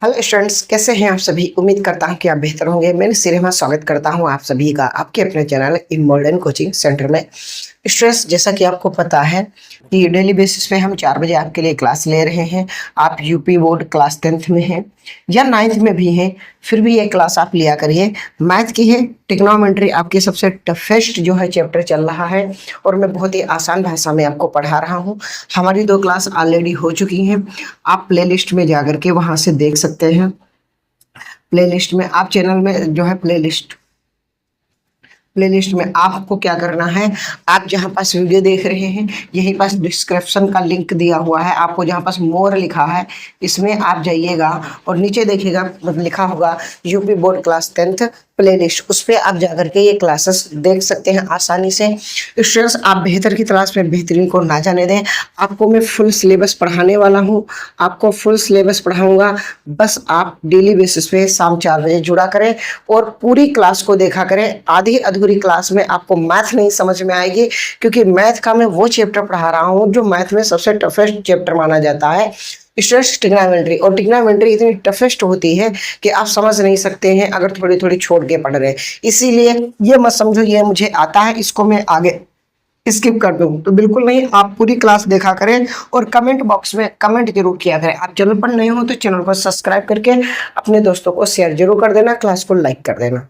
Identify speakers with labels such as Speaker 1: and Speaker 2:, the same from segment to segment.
Speaker 1: Hello students, कैसे हैं आप सभी। उम्मीद करता हूं कि आप बेहतर होंगे। मैं सिनेमा स्वागत करता हूं आप सभी का आपके अपने चैनल इमोल्डन कोचिंग सेंटर में। स्टूडेंट्स, जैसा कि आपको पता है कि डेली बेसिस पे हम 4 बजे आपके लिए क्लास ले रहे हैं। आप यूपी बोर्ड क्लास 10th में हैं या 9th में भी हैं, फिर भी ये क्लास आप लिया करिए। मैथ की है, ट्रिग्नोमेट्री आपकी सबसे टफेस्ट जो है चैप्टर चल रहा है और मैं बहुत ही आसान भाषा में आपको पढ़ा रहा हूँ। हमारी 2 क्लास ऑलरेडी हो चुकी हैं। आप प्लेलिस्ट में जाकर के वहाँ से देख सकते हैं। प्लेलिस्ट में आप चैनल में जो है प्लेलिस्ट में आपको क्या करना है, आप जहां पास वीडियो देख रहे हैं यहीं पास डिस्क्रिप्शन का लिंक दिया हुआ है। आपको जहां पास मोर लिखा है इसमें आप जाइएगा और नीचे देखिएगा लिखा होगा UP board class 10th playlist. उस पर आप जाकर के ये क्लासेस देख सकते हैं आसानी से। स्टूडेंट्स, आप बेहतर की तलाश में बेहतरीन को ना जाने दें। आपको मैं फुल सिलेबस पढ़ाने वाला हूँ, आपको फुल सिलेबस पढ़ाऊंगा। बस आप डेली बेसिस पे शाम 4 बजे जुड़ा करें और पूरी क्लास को देखा करें। आधी अधूरी क्लास में आपको मैथ नहीं समझ में आएगी, क्योंकि मैथ का मैं वो चैप्टर पढ़ा रहा हूँ जो मैथ में सबसे टफेस्ट चैप्टर माना जाता है, स्ट्रेस ट्रिग्नोमेट्री। और ट्रिग्नोमेट्री इतनी टफेस्ट होती है कि आप समझ नहीं सकते हैं अगर थोड़ी थोड़ी छोड़ के पढ़ रहे हैं। इसीलिए ये मत समझो ये मुझे आता है, इसको मैं आगे स्किप कर दूं, तो बिल्कुल नहीं। आप पूरी क्लास देखा करें और कमेंट बॉक्स में कमेंट जरूर किया करें। आप चैनल पर नए हो तो चैनल को सब्सक्राइब करके अपने दोस्तों को शेयर जरूर कर देना, क्लास को लाइक कर देना।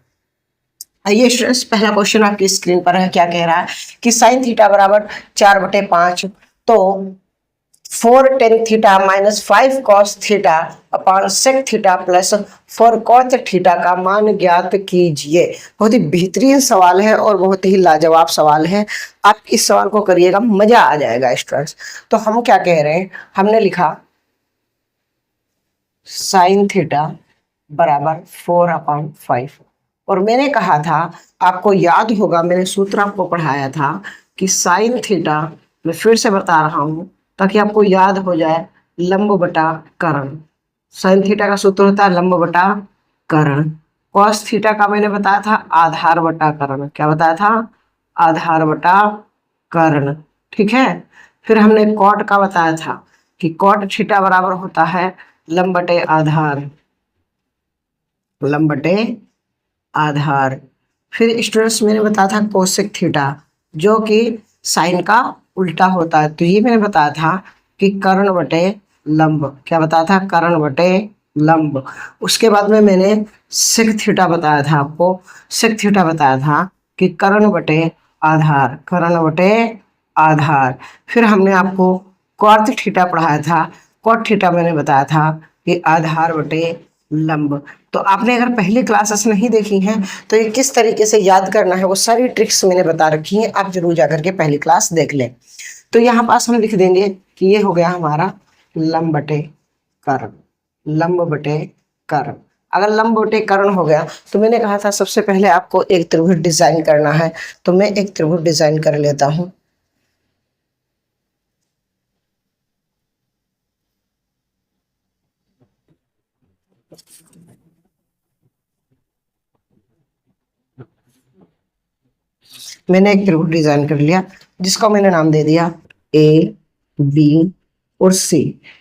Speaker 1: आइए स्टूडेंट्स, पहला क्वेश्चन आपकी स्क्रीन पर है। क्या कह रहा है कि साइन थीटा बराबर 4/5, तो 4 tan theta minus 5 cos theta upon sec theta plus 4 cot theta का मान ज्ञात कीजिए। बहुत ही बेहतरीन सवाल है और बहुत ही लाजवाब सवाल है। आप इस सवाल को करिएगा, मजा आ जाएगा स्टूडेंट्स। तो हम क्या कह रहे हैं, हमने लिखा साइन थीटा बराबर 4/5 और मैंने कहा था, आपको याद होगा मैंने सूत्र आपको पढ़ाया था कि साइन थीटा, मैं फिर से बता रहा हूं ताकि आपको याद हो जाए, लंब बटा कर्ण। साइन थीटा का सूत्र होता है लंब बटा कर्ण। कॉस थीटा का मैंने बताया था आधार बटा कर्ण। क्या बताया था? आधार बटा कर्ण। ठीक है। फिर हमने कॉट का बताया था कि कॉट थीटा बराबर होता है लंब बटे आधार, लंब बटे आधार। फिर स्टूडेंट्स मैंने बताया था कोसेक थीटा, जो कि साइन का उल्टा होता है। तो ये मैंने बताया था कि कर्ण बटे लंब। क्या बताया था? कर्ण बटे लंब। उसके बाद में मैंने सेक थीटा बताया था आपको। सेक थीटा बताया था कि कर्ण बटे आधार, कर्ण बटे आधार। फिर हमने आपको कॉट थीटा पढ़ाया था। कॉट थीटा मैंने बताया था कि आधार बटे लंब। तो आपने अगर पहली क्लासेस नहीं देखी हैं तो ये किस तरीके से याद करना है वो सारी ट्रिक्स मैंने बता रखी हैं, आप जरूर जाकर के पहली क्लास देख लें। तो यहाँ पास हम लिख देंगे कि ये हो गया हमारा लंब बटे कर्ण, लंब बटे कर्ण। अगर लंब बटे कर्ण हो गया तो मैंने कहा था सबसे पहले आपको एक त्रिभुज डिजाइन करना है। तो मैं एक त्रिभुज डिजाइन कर लेता हूँ। मैंने एक त्रिभुज डिजाइन कर लिया जिसको मैंने नाम दे दिया ए, बी और सी।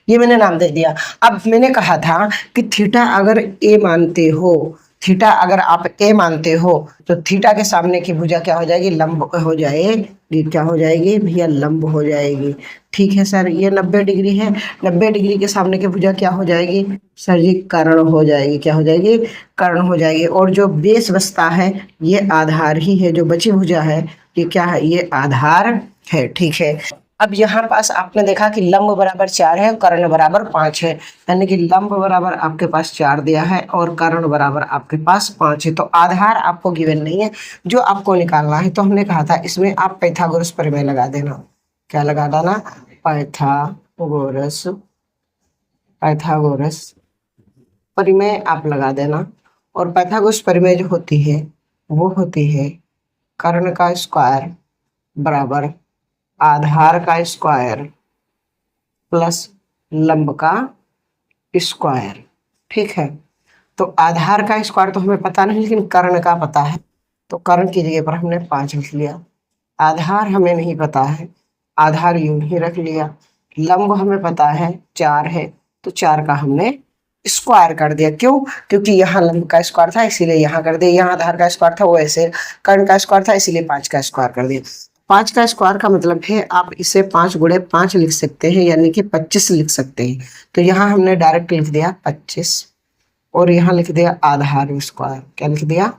Speaker 1: ये मैंने नाम दे दिया। अब मैंने कहा था कि थीटा अगर ए मानते हो, थीटा अगर आप ए मानते हो तो थीटा के सामने की भुजा क्या हो जाएगी? लंब हो जाएगी। क्या हो जाएगी भैया? लंब हो जाएगी। ठीक है सर, ये 90 डिग्री है। 90 डिग्री के सामने की भुजा क्या हो जाएगी सर जी? कर्ण हो जाएगी। क्या हो जाएगी? कर्ण हो जाएगी। और जो बेस बचता है ये आधार ही है। जो बची भुजा है ये क्या है? ये आधार है। ठीक है। अब यहाँ पास आपने देखा कि लंब बराबर 4 है, कर्ण बराबर 5 है। यानी कि लंब बराबर आपके पास 4 दिया है और कर्ण बराबर आपके पास 5 है। तो आधार आपको गिवन नहीं है, जो आपको निकालना है। तो हमने कहा था इसमें आप पाइथागोरस प्रमेय लगा देना। क्या लगा देना? पाइथागोरस, पाइथागोरस परिमेय आप लगा देना। और पाइथागोरस परिमेय जो होती है वो होती है कर्ण का स्क्वायर बराबर आधार का स्क्वायर प्लस लंब का स्क्वायर। ठीक है। तो आधार का स्क्वायर तो हमें पता नहीं, लेकिन कर्ण का पता है। तो कर्ण की जगह पर हमने 5 लिख लिया। आधार हमें नहीं पता है, आधार यूं ही रख लिया। लंब हमें पता है 4 है, तो 4 का हमने स्क्वायर कर दिया। क्यों? क्योंकि यहाँ लंब का स्क्वायर था इसीलिए यहाँ कर दिया, यहाँ आधार का स्क्वायर था वो ऐसे कर्ण का स्क्वायर था इसीलिए 5 का स्क्वायर कर दिया। 5 का स्क्वायर का मतलब है आप इसे 5 गुणे 5 लिख सकते हैं, यानी कि 25 लिख सकते हैं। तो यहाँ हमने डायरेक्ट लिख दिया 25 और यहाँ लिख दिया आधार स्क्वायर। क्या लिख दिया?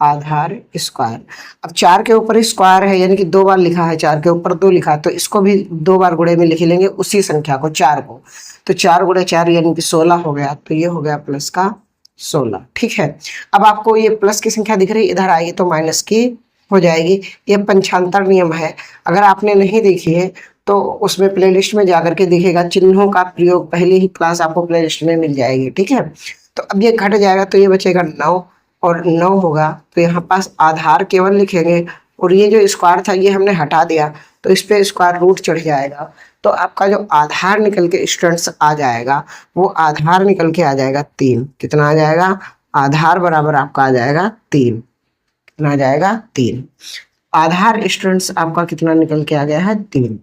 Speaker 1: आधार स्क्वायर। अब 4 के ऊपर स्क्वायर है यानी कि 2 बार लिखा है, 4 के ऊपर 2 लिखा है तो इसको भी 2 बार गुणे में लिख लेंगे उसी संख्या को 4 को। तो 4 गुणे 4 यानी कि 16 हो गया, तो ये हो गया प्लस का 16। ठीक है, अब आपको ये प्लस की संख्या दिख रही है, इधर आएगी तो माइनस की हो जाएगी। ये पंचांतर नियम है, अगर आपने नहीं देखी है तो उसमें प्लेलिस्ट में जाकर के दिखेगा, चिन्हों का प्रयोग पहले ही क्लास आपको प्लेलिस्ट में मिल जाएगी। ठीक है, तो अब ये घट जाएगा तो ये बचेगा 9 और 9 होगा तो यहाँ पास आधार केवल लिखेंगे और ये जो स्क्वायर था ये हमने हटा दिया तो इस पे स्क्वायर रूट चढ़ जाएगा। तो आपका जो आधार निकल के स्टूडेंट्स आ जाएगा वो आधार निकल के आ जाएगा 3। कितना आ जाएगा? आधार बराबर आपका आ जाएगा 3। कितना आ जाएगा? 3। आधार स्टूडेंट्स आपका कितना निकल के आ गया है? 3।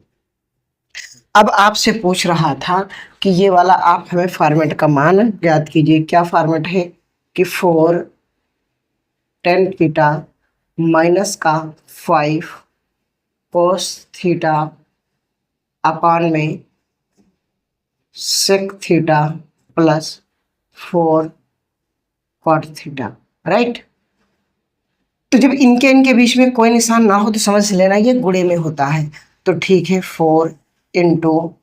Speaker 1: अब आपसे पूछ रहा था कि ये वाला आप हमें फॉर्मेट का मान ज्ञात कीजिए। क्या फॉर्मेट है कि 4 tan थीटा माइनस का 5 cos थीटा अपान में sec theta plus 4 cot theta. Right, तो जब इनके बीच में कोई निशान ना हो तो समझ लेना ये गुणे में होता है। तो ठीक है, 4 इंटू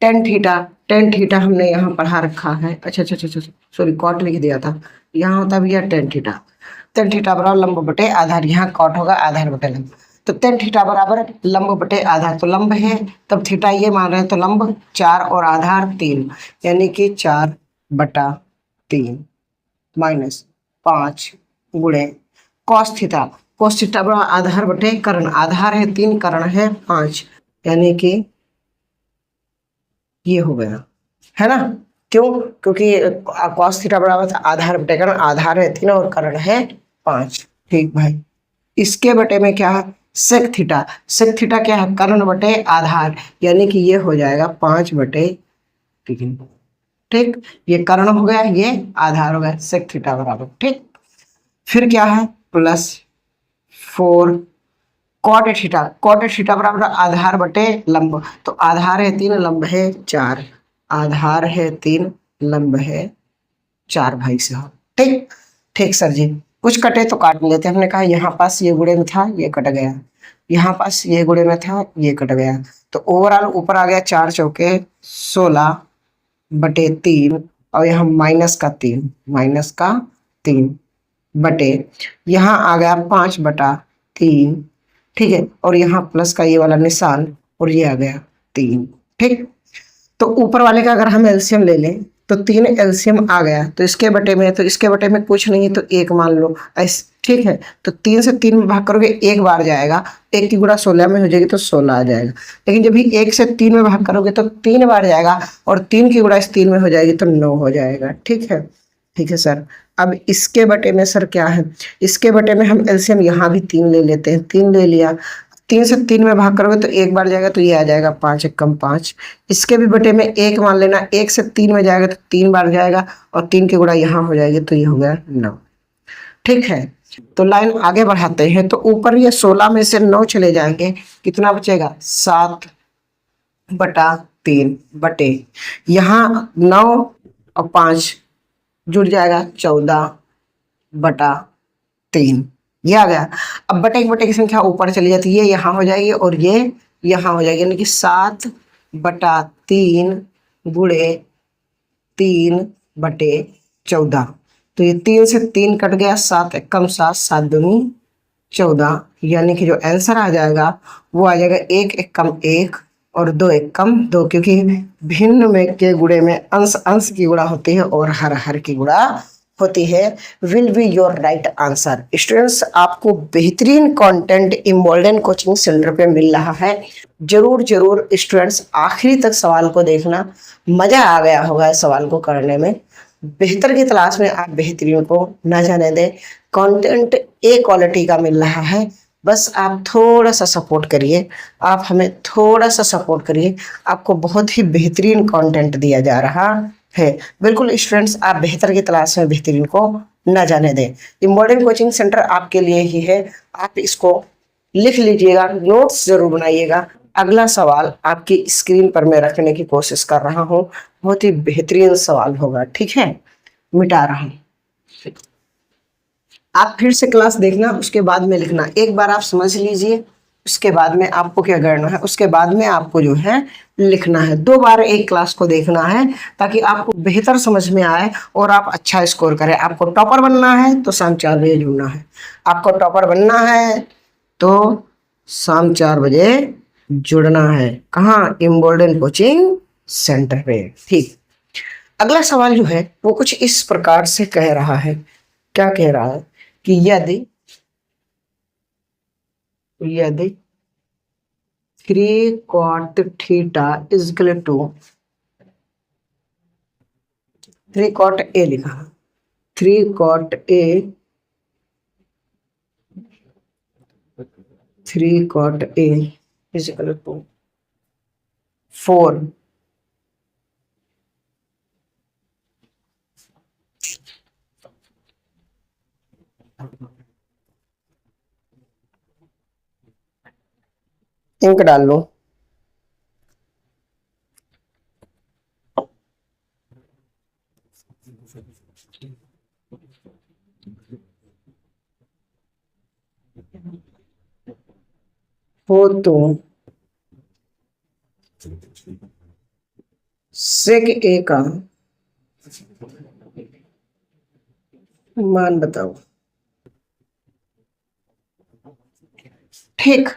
Speaker 1: टेन थीटा हमने यहाँ पढ़ा रखा है। अच्छा, सॉरी कॉट लिख दिया था, यहाँ होता भैया टेन थीटा बराबर लंब बटे आधार, यहाँ कॉट होगा आधार बटे लंब। तो टेन थीटा बराबर लंब बटे आधार, तो लंब है तब थीटा ये मान रहे हैं तो लंब 4 और आधार 3 यानी कि 4/3 माइनस 5 गुणे कॉस थीटा बराबर आधार बटे कर्ण, आधार है 3 कर्ण है 5 यानी कि ये हो गया, है ना। क्यों? क्योंकि कॉस थीटा बराबर था आधार बटे कर्ण, आधार है 3 और कर्ण है 5। ठीक भाई, इसके बटे में क्या है? सेक थीटा क्या है? कर्ण बटे आधार यानी कि ये हो जाएगा 5/3। ठीक, ये कर्ण हो गया ये आधार हो गया, सेक थीटा बराबर। ठीक, फिर क्या है? प्लस 4 कॉट थीटा बराबर आधार बटे लंब, तो आधार है 3 लंब है 4, आधार है 3 लंब है 4 भाई साहब। ठीक ठीक सर जी, कुछ कटे तो काट लेते। हमने कहा यहाँ पास ये गुणे में था ये कट गया, यहाँ पास ये गुणे में था ये कट गया, तो ओवरऑल ऊपर आ गया 4 चौके 16/3 और यहाँ माइनस का 3 बटे यहाँ आ गया 5/3। ठीक है, और यहाँ प्लस का ये वाला निशान और ये आ गया 3। ठीक, तो ऊपर वाले का अगर हम एलसीएम ले लें तो 3 एलसीएम आ गया, तो इसके बटे में कुछ नहीं तो 1 मान लो ऐसे। ठीक है, तो 3 से 3 में भाग करोगे 1 बार जाएगा, 1 की गुणा 16 में हो जाएगी तो 16 आ जाएगा। लेकिन जब भी 1 से 3 में भाग करोगे तो 3 बार जाएगा और 3 की गुणा इस 3 में हो जाएगी तो 9 हो जाएगा। ठीक है सर। अब इसके बटे में सर क्या है? इसके बटे में हम एलसीएम यहाँ भी 3 ले लेते हैं, 3 ले लिया, 3 से 3 में भाग करोगे तो 1 बार जाएगा तो ये आ जाएगा 5 × 5। इसके भी बटे में 1 मान लेना, 1 से 3 में जाएगा तो 3 बार जाएगा और 3 की गुणा यहाँ हो जाएगी तो ये हो गया 9। ठीक है, तो लाइन आगे बढ़ाते हैं, तो ऊपर ये 16 में से 9 चले जाएंगे, कितना बचेगा? 7/3 बटे यहाँ 9 और 5 जुड़ जाएगा 14/3, ये आ गया। अब बटे की संख्या ऊपर चली जाती है, ये यहाँ हो जाएगी और ये यहाँ हो जाएगी, यानी कि 7/3 गुणे 3/14। तो ये 3 से 3 कट गया, 7 × 7 7 दूनी 14, यानी कि जो आंसर आ जाएगा वो आ जाएगा 1 × 1 और 2 × 2, क्योंकि भिन्न में के गुणे में अंश की गुणा होती है और हर की गुणा होती है। Will be your right answer. Students, आपको बेहतरीन कंटेंट इम्बोल्डन कोचिंग सेंटर पे मिल रहा है, जरूर स्टूडेंट्स आखिरी तक सवाल को देखना, मजा आ गया होगा इस सवाल को करने में। बेहतर की तलाश में आप बेहतरीन को न जाने दें, कंटेंट ए क्वालिटी का मिल रहा है, बस आप थोड़ा सा सपोर्ट करिए, आप हमें थोड़ा सा सपोर्ट करिए, आपको बहुत ही बेहतरीन कंटेंट दिया जा रहा है। बिल्कुल स्टूडेंट्स, आप बेहतर की तलाश में बेहतरीन को न जाने दें। इम्पोर्टेंट कोचिंग सेंटर आपके लिए ही है। आप इसको लिख लीजिएगा, नोट्स जरूर बनाइएगा। अगला सवाल आपकी स्क्रीन पर मैं रखने की कोशिश कर रहा हूँ, बहुत ही बेहतरीन सवाल होगा, ठीक है। मिटा रहा हूँ, आप फिर से क्लास देखना, उसके बाद में लिखना। एक बार आप समझ लीजिए, उसके बाद में आपको क्या करना है, उसके बाद में आपको जो है लिखना है। 2 बार एक क्लास को देखना है ताकि आपको बेहतर समझ में आए और आप अच्छा स्कोर करें। आपको टॉपर बनना है तो शाम 4 बजे जुड़ना है। आपको टॉपर बनना है तो शाम 4 बजे जुड़ना है। कहाँ? इम्बोल्डन कोचिंग सेंटर पे। ठीक, अगला सवाल जो है वो कुछ इस प्रकार से कह रहा है। क्या कह रहा है कि यदि यदि 3 cot theta is equal to 3 cot A लिखा, 3 cot A 3 cot A is equal to 4, ink डाल लो। हो तो सेक ए का मान बताओ। ठीक,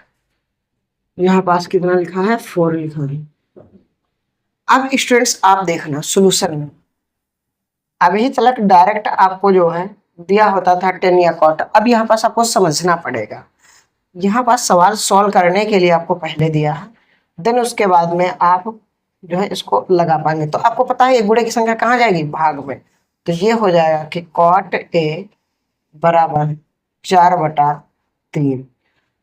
Speaker 1: यहाँ पास कितना लिखा है? 4 लिखा है। अब स्टूडेंट्स आप देखना सॉल्यूशन में, अभी तक डायरेक्ट आपको जो है दिया होता था 10 या कॉट। अब यहाँ पास आपको समझना पड़ेगा। यहाँ पास सवाल सॉल्व करने के लिए आपको पहले दिया है, देन उसके बाद में आप जो है इसको लगा पाएंगे। तो आपको पता है ये गुणे की संख्या कहाँ जाएगी? भाग में। तो ये हो जाएगा कि कॉट ए बराबर 4/3,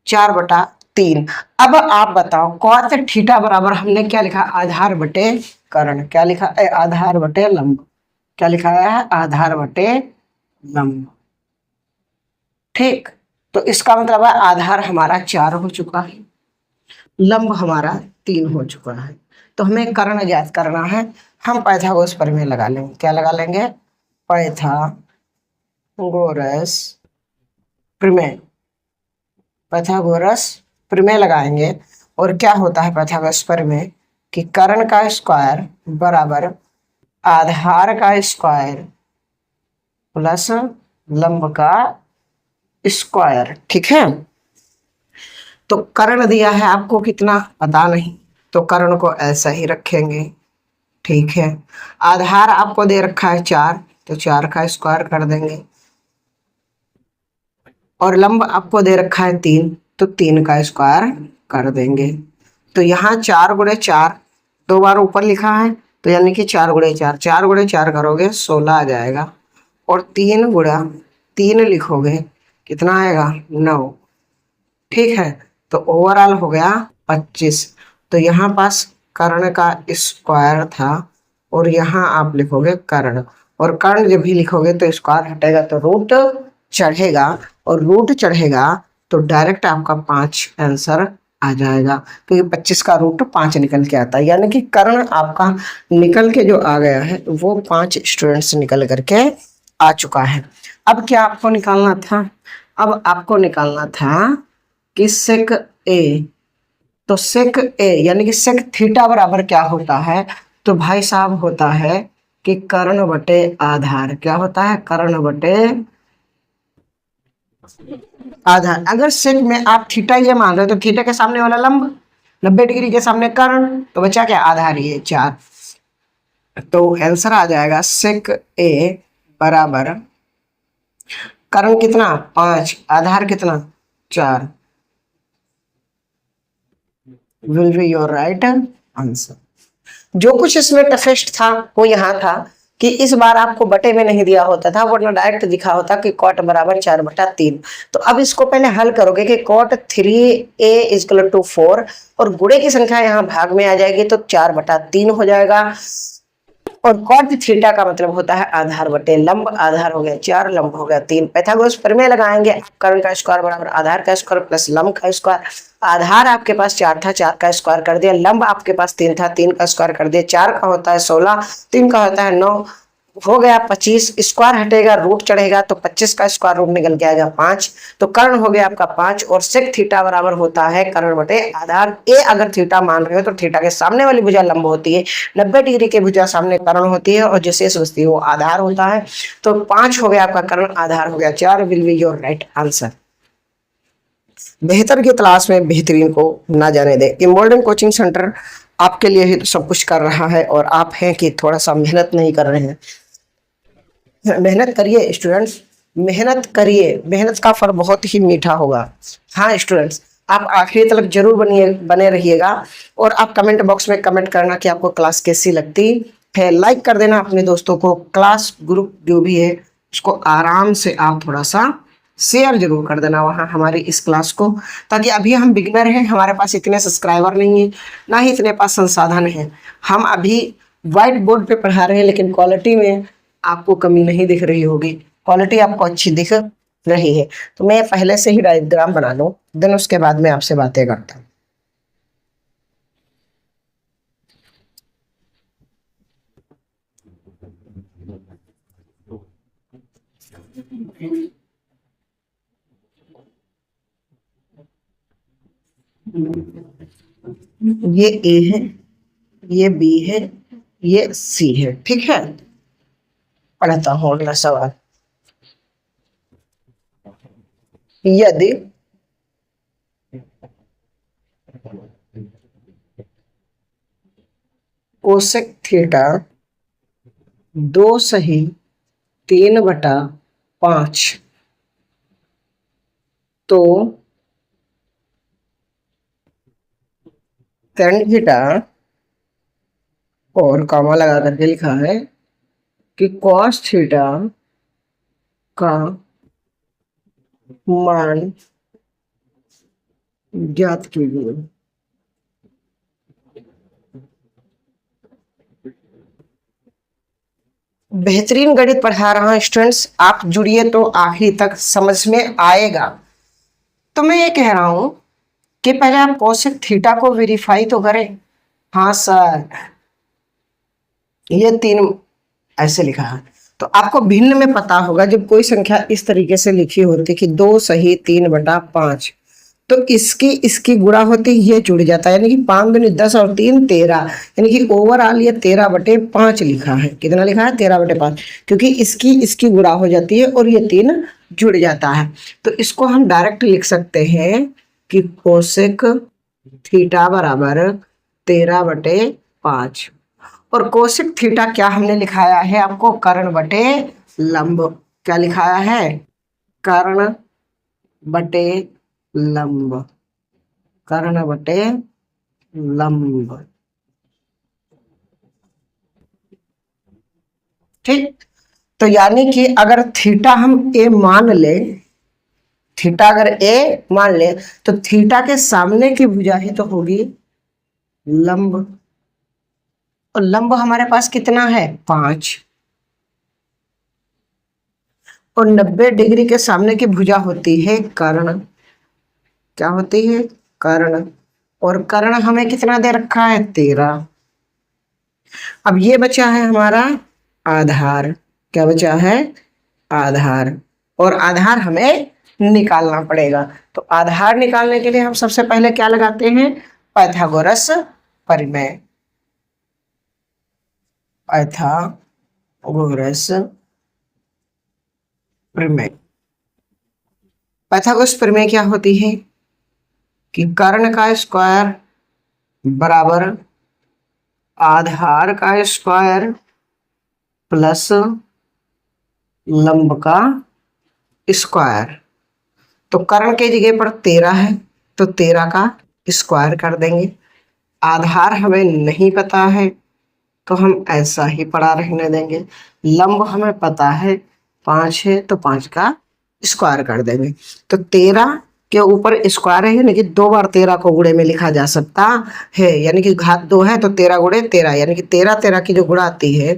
Speaker 1: 4/3। अब आप बताओ कॉट थीटा बराबर हमने क्या लिखा? आधार बटे कर्ण। क्या लिखा है? आधार बटे लंब। क्या लिखा है? आधार बटे लंब। ठीक, तो इसका मतलब है आधार हमारा 4 हो चुका है, लंब हमारा 3 हो चुका है। तो हमें कर्ण ज्ञात करना है। हम पाइथागोरस प्रमेय लगा लेंगे। क्या लगा लेंगे? पाइथागोरस प्रमेय। पाइथागोरस प्रमेय लगाएंगे। और क्या होता है पाइथागोरस प्रमेय कि कर्ण का स्क्वायर बराबर आधार का स्क्वायर प्लस लंब का स्क्वायर। ठीक है, तो कर्ण दिया है आपको कितना पता नहीं, तो कर्ण को ऐसा ही रखेंगे। ठीक है, आधार आपको दे रखा है 4, तो 4 का स्क्वायर कर देंगे। और लंब आपको दे रखा है 3, तो 3 का स्क्वायर कर देंगे। तो यहाँ 4 × 4 2 बार ऊपर लिखा है, तो यानी कि 4 × 4, 4 × 4 करोगे 16 आ जाएगा। और 3 × 3 लिखोगे कितना आएगा? 9। ठीक है, तो ओवरऑल हो गया 25। तो यहाँ पास कर्ण का स्क्वायर था और यहाँ आप लिखोगे कर्ण। और कर्ण जब भी लिखोगे तो स्क्वायर हटेगा तो रूट चढ़ेगा, और रूट चढ़ेगा तो डायरेक्ट आपका 5 आंसर आ जाएगा, क्योंकि 25 का रूट 5 निकल के आता है। यानी कि कर्ण आपका निकल के जो आ गया है वो 5 स्टूडेंट्स निकल करके आ चुका है। अब क्या आपको निकालना था? अब आपको निकालना था कि सेक ए। तो सेक ए यानी कि सेक थीटा बराबर क्या होता है? तो भाई साहब होता है कि कर्ण बटे आधार। क्या होता है? कर्ण बटे आधार। अगर सेक में आप थीटा ये मान रहे हो तो थीटा के सामने वाला लंब, 90 डिग्री के सामने कर्ण, तो बचा क्या? आधार, ये 4। तो आंसर आ जाएगा सेक ए बराबर कर्ण कितना? 5, आधार कितना? 4। Will be your right answer. जो कुछ इसमें टफेस्ट था वो यहाँ था कि इस बार आपको बटे में नहीं दिया होता था, वरना डायरेक्ट दिखा होता कि कॉट बराबर 4/3। तो अब इसको पहले हल करोगे कि कॉट 3a = 4, और गुणे की संख्या यहाँ भाग में आ जाएगी तो 4/3 हो जाएगा। और कॉट थीटा का मतलब होता है आधार बटे लंब। आधार हो गया 4, लंब हो गया 3। पाइथागोरस प्रमेय लगाएंगे, कर्ण का स्क्वायर बराबर आधार का स्क्वायर प्लस लंब का स्क्वायर। आधार आपके पास 4 था, 4 का स्क्वायर कर दिया। लंब आपके पास 3 था, 3 का स्क्वायर कर दिया। 4 का होता है 16, 3 का होता है 9, हो गया 25। स्क्वायर हटेगा, रूट चढ़ेगा तो 25 का स्क्वायर रूट निकल के आएगा 5। तो कर्ण हो गया आपका 5 और सेक थीटा बराबर होता है कर्ण बटे आधार। ए अगर थीटा मान रहे हो तो थीटा के सामने वाली भुजा लंब होती है, 90 डिग्री की भुजा सामने कर्ण होती है और जो शेष बचती है वो आधार होता है। तो 5 हो गया आपका कर्ण, आधार हो गया 4, will be your right answer. बेहतर की तलाश में बेहतरीन को ना जाने दे। इम्बोल्डन कोचिंग सेंटर आपके लिए ही तो सब कुछ कर रहा है और आप हैं कि थोड़ा सा मेहनत नहीं कर रहे हैं। मेहनत करिए स्टूडेंट्स, मेहनत करिए, मेहनत का फल बहुत ही मीठा होगा। हाँ स्टूडेंट्स, आप आखिरी तक जरूर बने रहिएगा और आप कमेंट बॉक्स में कमेंट करना कि आपको क्लास कैसी लगती है। लाइक कर देना अपने दोस्तों को, क्लास ग्रुप जो भी है उसको आराम से आप थोड़ा सा शेयर जरूर कर देना वहाँ हमारी इस क्लास को, ताकि अभी हम बिगिनर हैं, हमारे पास इतने सब्सक्राइबर नहीं है, ना ही इतने पास संसाधन है। हम अभी व्हाइट बोर्ड पे पढ़ा रहे हैं, लेकिन क्वालिटी में आपको कमी नहीं दिख रही होगी, क्वालिटी आपको अच्छी दिख रही है। तो मैं पहले से ही डायग्राम बना लूँ, देन उसके बाद में आपसे बातें करता हूँ। ये ए है, ये बी है, ये सी है, ठीक है। पढ़ता हूँ अगला सवाल। यदि कोसेक थीटा 2 सही 3/5 तो tan थीटा, और कामा लगा करके लिखा है कि cos थीटा का मान ज्ञात कीजिए। बेहतरीन गणित पढ़ा रहा हूं स्टूडेंट्स, आप जुड़िए तो आखिरी तक समझ में आएगा। तो मैं ये कह रहा हूं कि पहले आप कोसेक थीटा को वेरीफाई तो करें। हाँ सर, ये 3 ऐसे लिखा है, तो आपको भिन्न में पता होगा जब कोई संख्या इस तरीके से लिखी होती कि 2 सही 3/5, तो इसकी इसकी गुणा होती ये जुड़ जाता है, यानी कि 5 दूनी 10 और 3 13, यानी कि ओवरऑल ये 13/5 लिखा है। कितना लिखा है? 13/5, क्योंकि इसकी इसकी गुणा हो जाती है और ये 3 जुड़ जाता है। तो इसको हम डायरेक्ट लिख सकते हैं कि कोसेक थीटा बराबर 13/5। और कोसेक थीटा क्या हमने लिखाया है आपको? कर्ण बटे लंब। क्या लिखाया है? कर्ण बटे लंब, कर्ण बटे लंब, ठीक। तो यानी कि अगर थीटा हम ए मान ले, थीटा अगर ए मान ले तो थीटा के सामने की भुजा ही तो होगी लंब, और लंब हमारे पास कितना है? 5। और 90 डिग्री के सामने की भुजा होती है कर्ण। क्या होती है? कर्ण। और कर्ण हमें कितना दे रखा है? 13। अब ये बचा है हमारा आधार। क्या बचा है? आधार। और आधार हमें निकालना पड़ेगा। तो आधार निकालने के लिए हम सबसे पहले क्या लगाते हैं? पाइथागोरस प्रमेय। पाइथागोरस प्रमेय। पाइथागोरस प्रमेय क्या होती है कि कर्ण का स्क्वायर बराबर आधार का स्क्वायर प्लस लंब का स्क्वायर। तो कर्ण के जगह पर 13 है तो 13 का स्क्वायर कर देंगे। आधार हमें नहीं पता है तो हम ऐसा ही पड़ा रहने देंगे। लंब हमें पता है 5 है तो 5 का स्क्वायर कर देंगे। तो 13 के ऊपर स्क्वायर है, यानी कि 2 बार 13 को गुणे में लिखा जा सकता है, यानी कि घात 2 है तो 13 गुणे 13, यानी कि 13 13 की जो गुणा आती है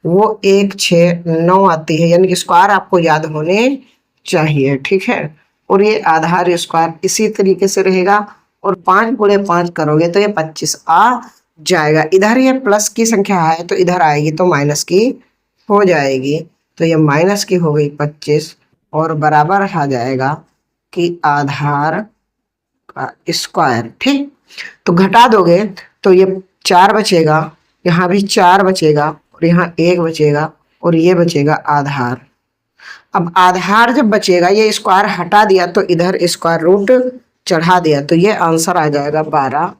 Speaker 1: वो 1 6 9 आती है, यानी कि स्क्वायर आपको याद होने चाहिए। ठीक है, और ये आधार स्क्वायर इसी तरीके से रहेगा, और 5 गुणे 5 करोगे तो ये 25 आ जाएगा। इधर ये प्लस की संख्या है तो इधर आएगी तो माइनस की हो जाएगी, तो ये माइनस की हो गई 25, और बराबर आ जाएगा कि आधार का स्क्वायर। ठीक, तो घटा दोगे तो ये 4 बचेगा, यहाँ भी 4 बचेगा, और यहाँ 1 बचेगा, और ये बचेगा आधार। अब आधार जब बचेगा, ये स्क्वायर हटा दिया तो इधर स्क्वायर रूट चढ़ा दिया, तो ये आंसर आ जाएगा 12,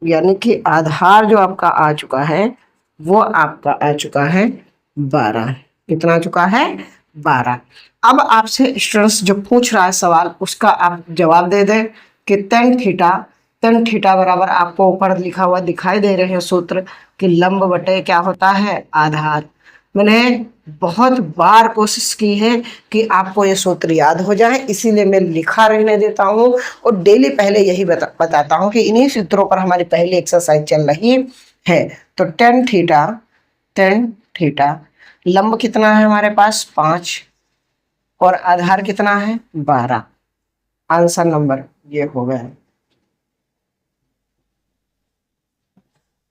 Speaker 1: यानी कि आधार जो आपका आ चुका है वो आपका आ चुका है 12। कितना आ चुका है? 12। अब आपसे स्टूडेंट्स जो पूछ रहा है सवाल उसका आप जवाब दे दें कि tan थीटा बराबर आपको ऊपर लिखा हुआ दिखाई दे रहे हैं सूत्र कि लंब बटे क्या होता है? आधार। मैंने बहुत बार कोशिश की है कि आपको ये सूत्र याद हो जाए, इसीलिए मैं लिखा रहने देता हूँ और डेली पहले यही बताता हूँ कि इन्हीं सूत्रों पर हमारी पहली एक्सरसाइज चल रही है। तो tan थीटा लंब कितना है हमारे पास? 5, और आधार कितना है? 12। आंसर नंबर ये हो गया।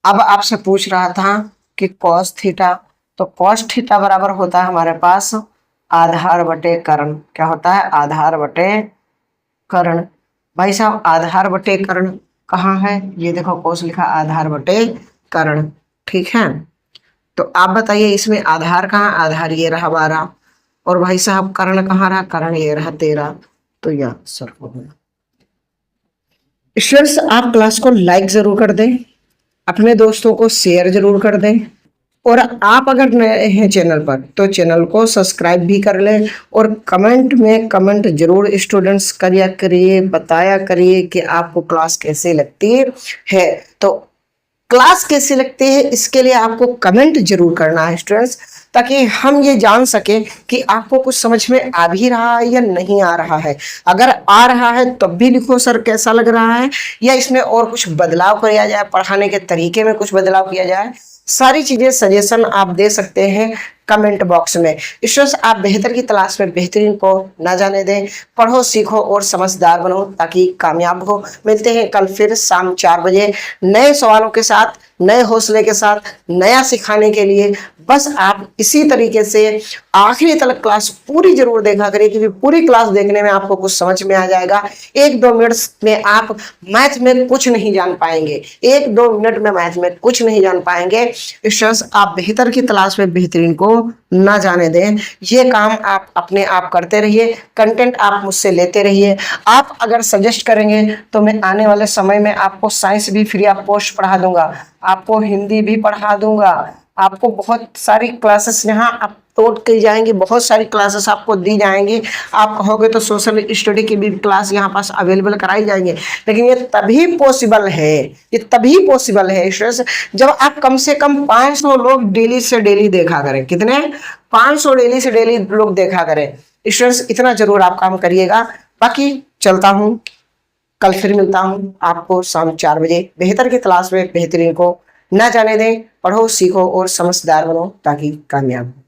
Speaker 1: अब आपसे पूछ रहा था कि cos थीटा, तो cos थीटा बराबर होता है हमारे पास आधार बटे कर्ण। क्या होता है? आधार बटे कर्ण। भाई साहब आधार बटे कर्ण कहाँ है? ये देखो कोस लिखा आधार बटे कर्ण। ठीक है, तो आप बताइए इसमें आधार कहाँ? आधार ये रहा 12, और भाई साहब कर्ण कहाँ रहा? कर्ण ये रहा 13, तो यह आंसर हो गया। स्टूडेंट्स आप क्लास को लाइक जरूर कर दें, अपने दोस्तों को शेयर जरूर कर दें, और आप अगर नए हैं चैनल पर तो चैनल को सब्सक्राइब भी कर लें, और कमेंट में कमेंट जरूर स्टूडेंट्स करिए करिए, बताया करिए कि आपको क्लास कैसे लगती है। तो क्लास कैसी लगती है इसके लिए आपको कमेंट जरूर करना है स्टूडेंट्स, ताकि हम ये जान सके कि आपको कुछ समझ में आ भी रहा है या नहीं आ रहा है। अगर आ रहा है तब भी लिखो सर कैसा लग रहा है, या इसमें और कुछ बदलाव किया जाए, पढ़ाने के तरीके में कुछ बदलाव किया जाए। सारी चीजें सजेशन आप दे सकते हैं कमेंट बॉक्स में। स्टूडेंट्स आप बेहतर की तलाश में बेहतरीन को ना जाने दें, पढ़ो सीखो और समझदार बनो ताकि कामयाब हो। मिलते हैं कल फिर शाम 4 बजे नए सवालों के साथ, नए हौसले के साथ, नया सिखाने के लिए। बस आप इसी तरीके से आखिरी तक क्लास पूरी जरूर देखा करिए, क्योंकि पूरी क्लास देखने में आपको कुछ समझ में आ जाएगा। 1-2 मिनट में आप मैथ में कुछ नहीं जान पाएंगे, 1-2 मिनट में मैथ में कुछ नहीं जान पाएंगे। स्टूडेंट्स आप बेहतर की तलाश में बेहतरीन को ना जाने दें, ये काम आप अपने आप करते रहिए, कंटेंट आप मुझसे लेते रहिए। आप अगर सजेस्ट करेंगे तो मैं आने वाले समय में आपको साइंस भी फ्री ऑफ कॉस्ट पढ़ा दूंगा, आपको हिंदी भी पढ़ा दूंगा, आपको बहुत सारी क्लासेस यहाँ आप तोड़ के जाएंगे, बहुत सारी क्लासेस आपको दी जाएंगी। आप कहोगे तो सोशल स्टडी की भी क्लास यहाँ पास अवेलेबल कराई जाएंगे, लेकिन ये तभी पॉसिबल है, ये तभी पॉसिबल है स्टूडेंट्स जब आप कम से कम 500 लोग डेली से डेली देखा करें। कितने? 500 डेली से डेली लोग देखा करें। स्टूडेंट्स इतना जरूर आप काम करिएगा। बाकी चलता हूँ, कल फिर मिलता हूँ आपको शाम 4 बजे। बेहतर की तलाश में बेहतरीन को ना जाने दें, पढ़ो सीखो और समझदार बनो ताकि कामयाब हो।